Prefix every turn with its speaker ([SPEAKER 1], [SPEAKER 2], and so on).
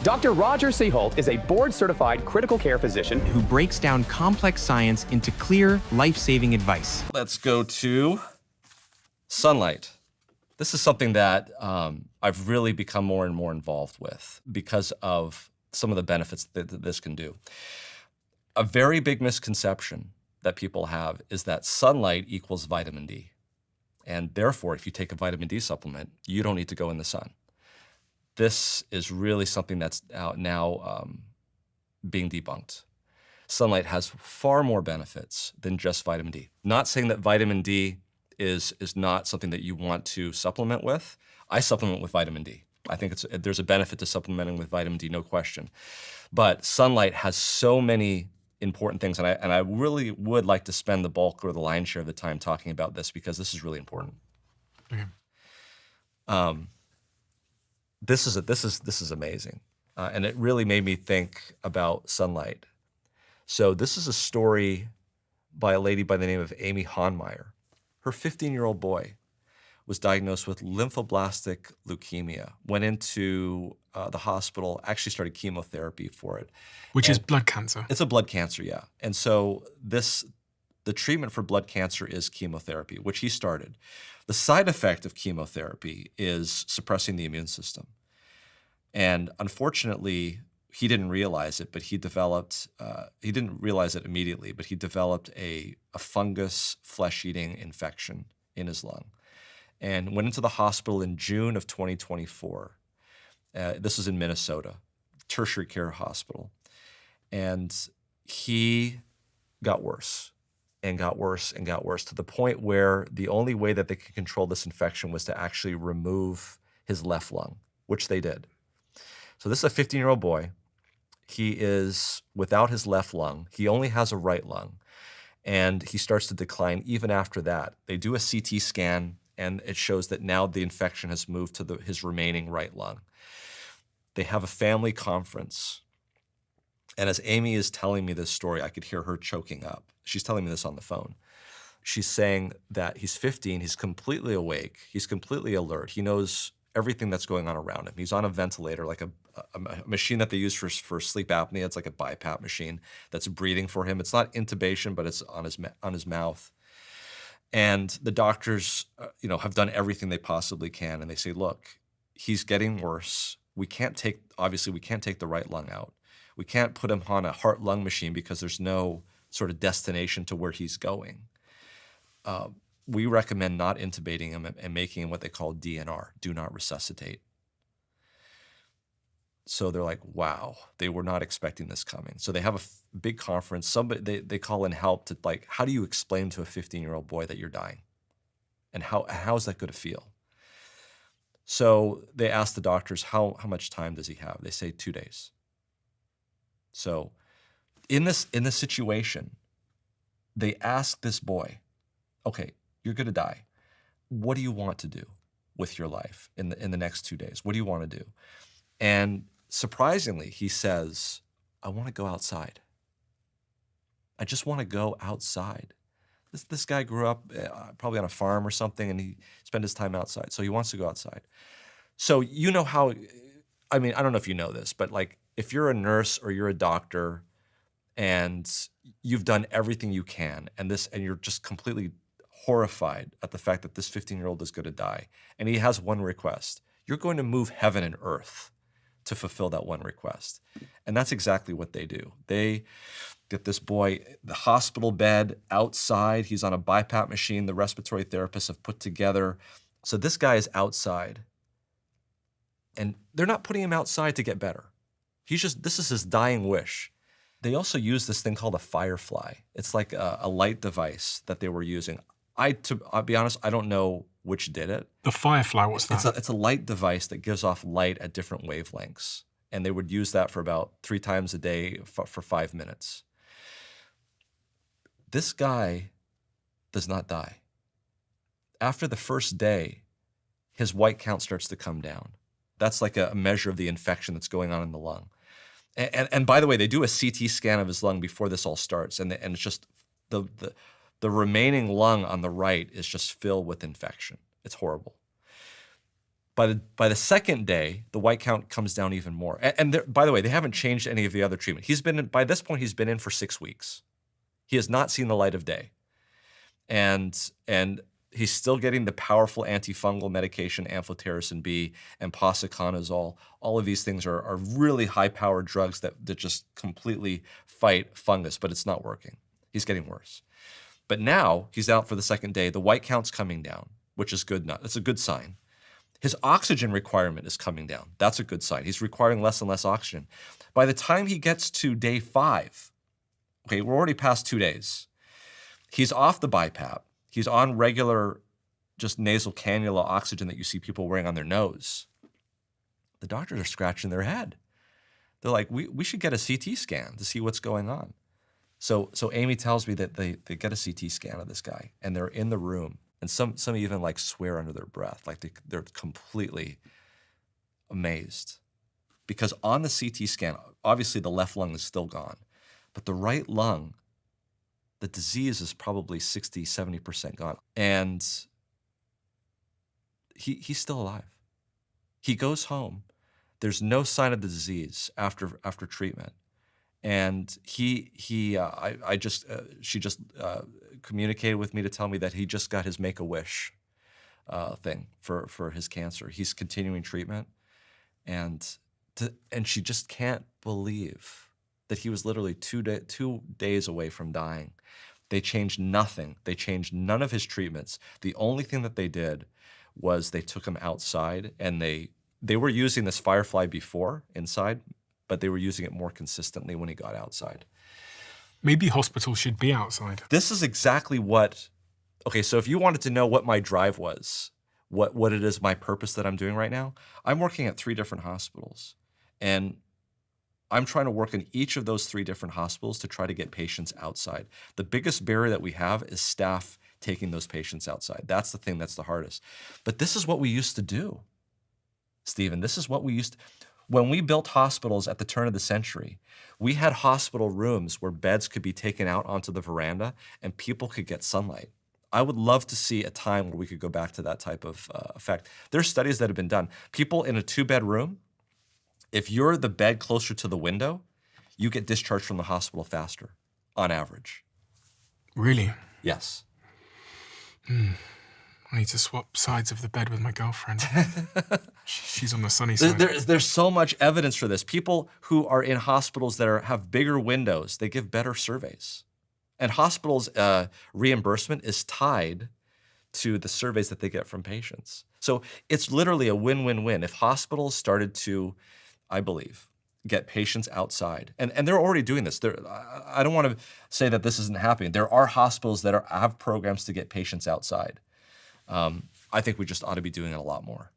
[SPEAKER 1] Dr. Roger Seheult is a board-certified critical care physician
[SPEAKER 2] who breaks down complex science into clear, life-saving advice.
[SPEAKER 3] Let's go to sunlight. This is something that I've really become more and more involved with because of some of the benefits that this can do. A very big misconception that people have is that sunlight equals vitamin D. And therefore, if you take a vitamin D supplement, you don't need to go in the sun. This is really something that's now being debunked. Sunlight has far more benefits than just vitamin D. Not saying that vitamin D is not something that you want to supplement with. I supplement with vitamin D. I think there's a benefit to supplementing with vitamin D, no question. But sunlight has so many important things, and I really would like to spend the bulk or the lion's share of the time talking about this because this is really important. Okay. This is amazing, and it really made me think about sunlight. So this is a story by a lady by the name of Amy Honmeyer. Her 15-year-old boy was diagnosed with lymphoblastic leukemia, went into the hospital, actually started chemotherapy for it.
[SPEAKER 4] Which is blood cancer.
[SPEAKER 3] It's a blood cancer, yeah. And so the treatment for blood cancer is chemotherapy, which he started. The side effect of chemotherapy is suppressing the immune system. And unfortunately, he didn't realize it, but he didn't realize it immediately, but he developed a fungus flesh-eating infection in his lung and went into the hospital in June of 2024. This is in Minnesota, tertiary care hospital. And he got worse and got worse and got worse to the point where the only way that they could control this infection was to actually remove his left lung, which they did. So this is a 15-year-old boy. He is without his left lung. He only has a right lung. And he starts to decline even after that. They do a CT scan, and it shows that now the infection has moved to his remaining right lung. They have a family conference. And as Amy is telling me this story, I could hear her choking up. She's telling me this on the phone. She's saying that he's 15, he's completely awake, he's completely alert, he knows everything that's going on around him. He's on a ventilator, like a machine that they use for sleep apnea. It's like a BiPAP machine that's breathing for him. It's not intubation, but it's on his mouth. And the doctors, have done everything they possibly can, and they say, look, he's getting worse. Obviously we can't take the right lung out. We can't put him on a heart-lung machine because there's no sort of destination to where he's going. We recommend not intubating him and making him what they call DNR, do not resuscitate. So they're like, wow, they were not expecting this coming. So they have a big conference. They call in help to, like, how do you explain to a 15-year-old boy that you're dying? And how is that going to feel? So they ask the doctors, how much time does he have? They say 2 days. So in this situation, they ask this boy, okay, you're going to die. What do you want to do with your life in the next 2 days? What do you want to do? And surprisingly, he says, I want to go outside. I just want to go outside. This guy grew up probably on a farm or something, and he spent his time outside. So he wants to go outside. So you know how, I don't know if you know this, but like if you're a nurse or you're a doctor and you've done everything you can and you're just completely horrified at the fact that this 15-year-old is going to die, and he has one request, you're going to move heaven and earth to fulfill that one request. And that's exactly what they do. They get this boy, the hospital bed outside. He's on a BiPAP machine the respiratory therapists have put together. So this guy is outside. And they're not putting him outside to get better. This is his dying wish. They also use this thing called a Firefly. It's like a light device that they were using. I'll be honest, I don't know which did it.
[SPEAKER 4] The Firefly, what's that?
[SPEAKER 3] It's a light device that gives off light at different wavelengths. And they would use that for about 3 times a day for 5 minutes. This guy does not die. After the first day, his white count starts to come down. That's like a measure of the infection that's going on in the lung. And by the way, they do a CT scan of his lung before this all starts, and it's just the remaining lung on the right is just filled with infection. It's horrible. By the second day, the white count comes down even more. And by the way, they haven't changed any of the other treatment. By this point, he's been in for 6 weeks. He has not seen the light of day. And he's still getting the powerful antifungal medication, amphotericin B and posaconazole. All of these things are really high-powered drugs that just completely fight fungus, but it's not working. He's getting worse. But now he's out for the second day. The white count's coming down, which is good. It's a good sign. His oxygen requirement is coming down. That's a good sign. He's requiring less and less oxygen. By the time he gets to day 5, okay, we're already past 2 days. He's off the BiPAP. He's on regular just nasal cannula oxygen that you see people wearing on their nose. The doctors are scratching their head. They're like, we should get a CT scan to see what's going on. So Amy tells me that they get a CT scan of this guy, and they're in the room. And some even like swear under their breath, like they're completely amazed. Because on the CT scan, obviously the left lung is still gone, but the right lung, the disease is probably 60, 70% gone. And he's still alive. He goes home. There's no sign of the disease after treatment. And she just communicated with me to tell me that he just got his Make-A-Wish thing for his cancer. He's continuing treatment, and she just can't believe that he was literally 2 days away from dying. They changed nothing. They changed none of his treatments. The only thing that they did was they took him outside, and they were using this Firefly before inside, but they were using it more consistently when he got outside.
[SPEAKER 4] Maybe hospitals should be outside.
[SPEAKER 3] This is exactly what, okay, so if you wanted to know what my drive was, what it is, my purpose that I'm doing right now, I'm working at 3 different hospitals. And I'm trying to work in each of those 3 different hospitals to try to get patients outside. The biggest barrier that we have is staff taking those patients outside. That's the thing that's the hardest. But this is what we used to do, Stephen. This is what we used to. When we built hospitals at the turn of the century, we had hospital rooms where beds could be taken out onto the veranda and people could get sunlight. I would love to see a time where we could go back to that type of effect. There's studies that have been done. People in a 2-bed room, if you're the bed closer to the window, you get discharged from the hospital faster, on average.
[SPEAKER 4] Really?
[SPEAKER 3] Yes.
[SPEAKER 4] I need to swap sides of the bed with my girlfriend. She's on the sunny side.
[SPEAKER 3] There's so much evidence for this. People who are in hospitals that have bigger windows, they give better surveys. And hospitals' reimbursement is tied to the surveys that they get from patients. So it's literally a win-win-win. If hospitals started to, I believe, get patients outside, and they're already doing this. I don't want to say that this isn't happening. There are hospitals that have programs to get patients outside. I think we just ought to be doing it a lot more.